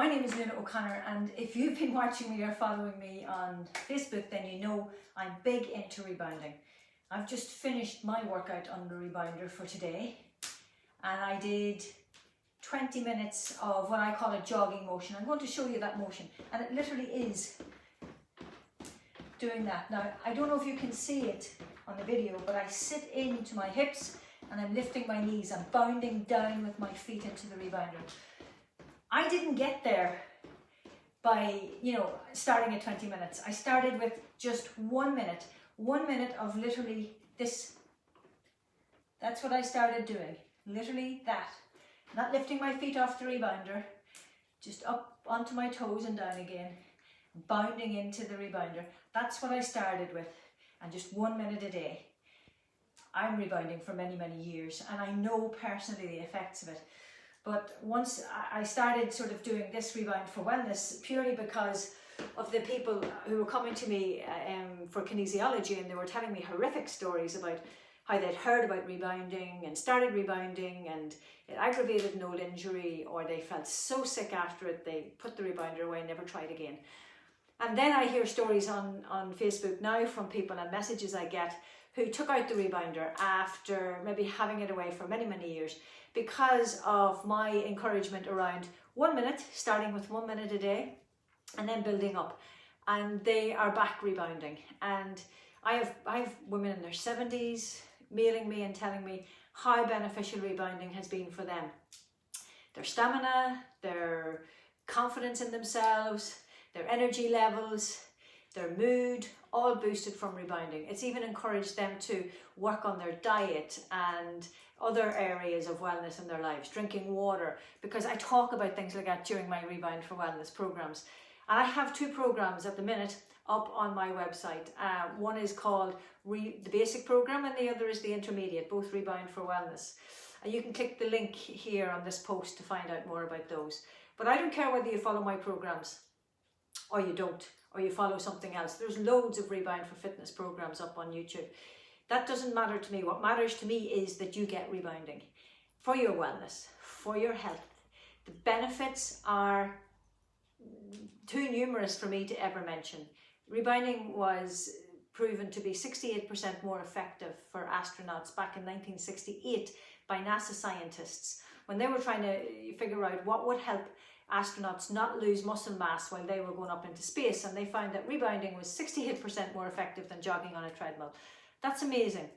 My name is Luna O'Connor, and if you've been watching me or following me on Facebook, then you know I'm big into rebounding. I've just finished my workout on the Rebounder for today, and I did 20 minutes of what I call a jogging motion. I'm going to show you that motion, and it literally is doing that. Now, I don't know if you can see it on the video, but I sit into my hips and I'm lifting my knees. I'm bounding down with my feet into the Rebounder. I didn't get there by, starting at 20 minutes. I started with just 1 minute. 1 minute of literally this. That's what I started doing. Literally that. Not lifting my feet off the Rebounder, just up onto my toes and down again, bounding into the Rebounder. That's what I started with, and just 1 minute a day. I'm rebounding for many, many years, and I know personally the effects of it. But once I started sort of doing this Rebound for Wellness, purely because of the people who were coming to me for kinesiology, and they were telling me horrific stories about how they'd heard about rebounding and started rebounding and it aggravated an old injury, or they felt so sick after it they put the Rebounder away and never tried again. And then I hear stories on Facebook now from people and messages I get who took out the Rebounder after maybe having it away for many, many years, because of my encouragement around 1 minute, starting with 1 minute a day and then building up. And they are back rebounding. And I have women in their 70s mailing me and telling me how beneficial rebounding has been for them. Their stamina, their confidence in themselves, their energy levels, their mood, all boosted from rebounding. It's even encouraged them to work on their diet and other areas of wellness in their lives, drinking water, because I talk about things like that during my Rebound for Wellness programs. And I have 2 programs at the minute up on my website. One is called the basic program, and the other is the intermediate, both Rebound for Wellness. And you can click the link here on this post to find out more about those. But I don't care whether you follow my programs or you don't, or you follow something else. There's loads of Rebound for Fitness programs up on YouTube. That doesn't matter to me. What matters to me is that you get rebounding for your wellness, for your health. The benefits are too numerous for me to ever mention. Rebounding was proven to be 68% more effective for astronauts back in 1968 by NASA scientists, when they were trying to figure out what would help astronauts not lose muscle mass while they were going up into space, and they found that rebounding was 68% more effective than jogging on a treadmill. That's amazing.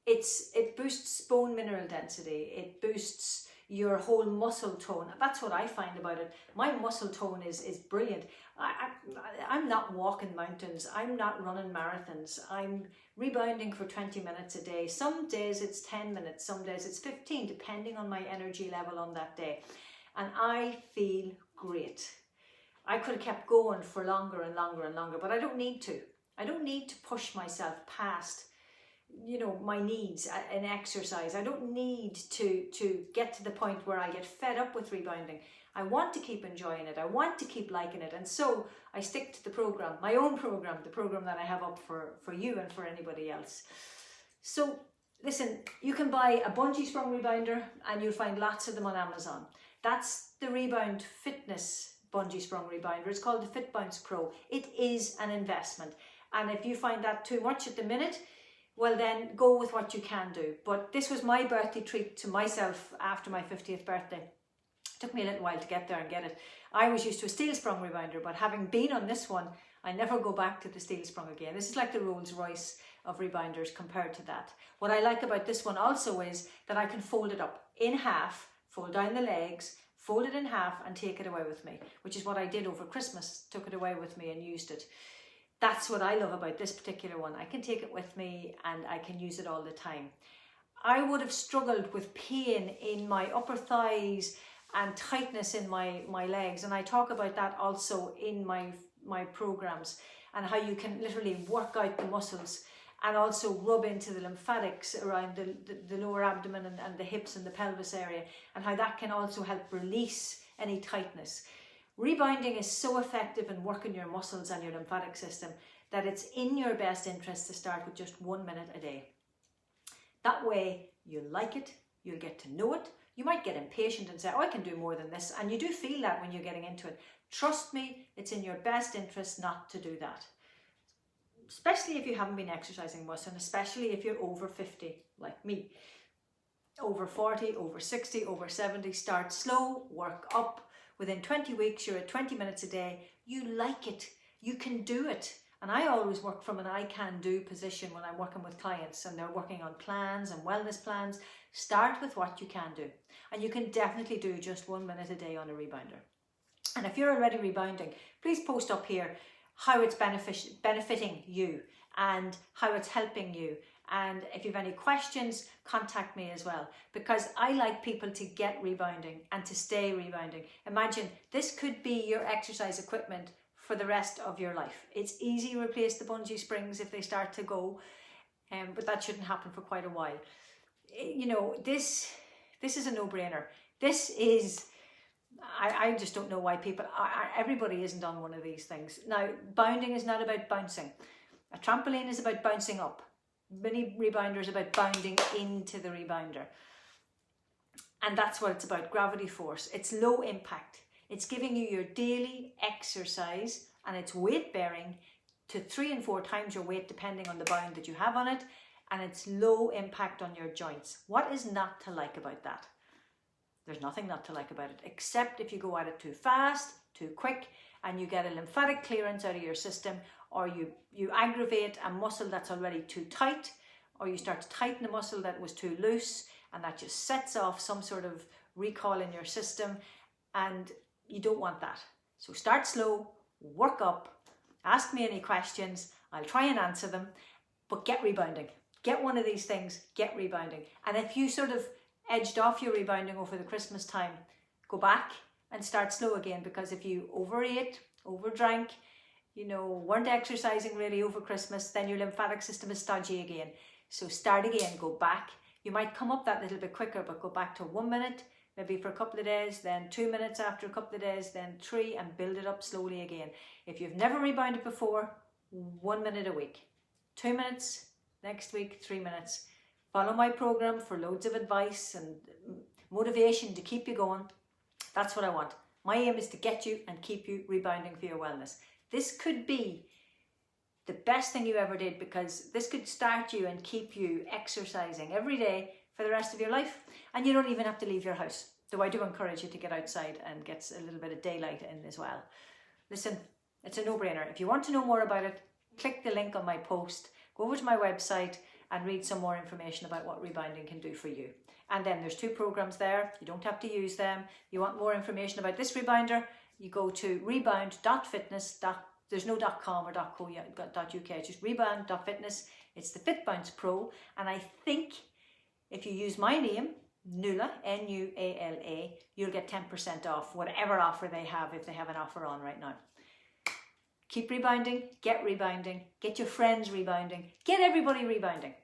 It boosts bone mineral density, it boosts your whole muscle tone. That's what I find about it. My muscle tone is brilliant. I'm not walking mountains, I'm not running marathons, I'm rebounding for 20 minutes a day. Some days it's 10 minutes, some days it's 15, depending on my energy level on that day. And I feel great. I could have kept going for longer and longer and longer, but I don't need to. I don't need to push myself past, my needs in exercise. I don't need to get to the point where I get fed up with rebounding. I want to keep enjoying it. I want to keep liking it. And so I stick to the program, my own program, the program that I have up for you and for anybody else. So listen, you can buy a bungee sprung rebounder, and you'll find lots of them on Amazon. That's the Rebound Fitness bungee sprung rebounder. It's called the Fit Bounce Pro. It is an investment. And if you find that too much at the minute, well then go with what you can do. But this was my birthday treat to myself after my 50th birthday. It took me a little while to get there and get it. I was used to a steel sprung rebounder, but having been on this one, I never go back to the steel sprung again. This is like the Rolls Royce of rebounders compared to that. What I like about this one also is that I can fold it up in half, fold down the legs, fold it in half and take it away with me, which is what I did over Christmas, took it away with me and used it. That's what I love about this particular one. I can take it with me and I can use it all the time. I would have struggled with pain in my upper thighs and tightness in my legs, and I talk about that also in my programs, and how you can literally work out the muscles and also rub into the lymphatics around the lower abdomen and the hips and the pelvis area, and how that can also help release any tightness. Rebounding is so effective in working your muscles and your lymphatic system that it's in your best interest to start with just 1 minute a day. That way, you'll like it, you'll get to know it, You might get impatient and say, oh, I can do more than this. And you do feel that when you're getting into it. Trust me, it's in your best interest not to do that. Especially if you haven't been exercising much, and especially if you're over 50, like me. Over 40, over 60, over 70, start slow, work up. Within 20 weeks, you're at 20 minutes a day. You like it. You can do it. And I always work from an I can do position when I'm working with clients and they're working on plans and wellness plans. Start with what you can do. And you can definitely do just 1 minute a day on a rebounder. And if you're already rebounding, please post up here how it's benefiting you and how it's helping you. And if you have any questions, contact me as well, because I like people to get rebounding and to stay rebounding. Imagine this could be your exercise equipment for the rest of your life. It's easy to replace the bungee springs if they start to go, but that shouldn't happen for quite a while. You know, this is a no-brainer. This is, I just don't know why people, everybody isn't on one of these things. Now, bounding is not about bouncing. A trampoline is about bouncing up. Mini rebounder is about bounding into the rebounder. And that's what it's about, gravity force. It's low impact. It's giving you your daily exercise, and it's weight bearing to 3 and 4 times your weight depending on the bound that you have on it, and it's low impact on your joints. What is not to like about that? There's nothing not to like about it, except if you go at it too fast, too quick, and you get a lymphatic clearance out of your system, or you aggravate a muscle that's already too tight, or you start to tighten a muscle that was too loose, and that just sets off some sort of recall in your system, and you don't want that. So start slow, work up, ask me any questions, I'll try and answer them, but get rebounding. Get one of these things, get rebounding. And if you sort of edged off your rebounding over the Christmas time, go back and start slow again, because if you overate, overdrank, you know, weren't exercising really over Christmas, then your lymphatic system is stodgy again. So start again, go back. You might come up that little bit quicker, but go back to 1 minute, maybe for a couple of days, then 2 minutes after a couple of days, then 3, and build it up slowly again. If you've never rebounded before, 1 minute a week. 2 minutes, next week, 3 minutes. Follow my program for loads of advice and motivation to keep you going. That's what I want. My aim is to get you and keep you rebounding for your wellness. This could be the best thing you ever did, because this could start you and keep you exercising every day for the rest of your life. And you don't even have to leave your house. Though I do encourage you to get outside and get a little bit of daylight in as well. Listen, it's a no-brainer. If you want to know more about it, click the link on my post, go over to my website and read some more information about what rebounding can do for you. And then there's 2 programs there. You don't have to use them. You want more information about this rebounder, you go to rebound.fitness. There's no .com or .co.uk. It's just rebound.fitness. It's the Fit Bounce Pro. And I think if you use my name, Nuala, N-U-A-L-A, you'll get 10% off whatever offer they have, if they have an offer on right now. Keep rebounding, get your friends rebounding, get everybody rebounding.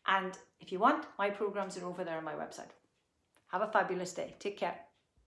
And if you want, my programs are over there on my website. Have a fabulous day. Take care.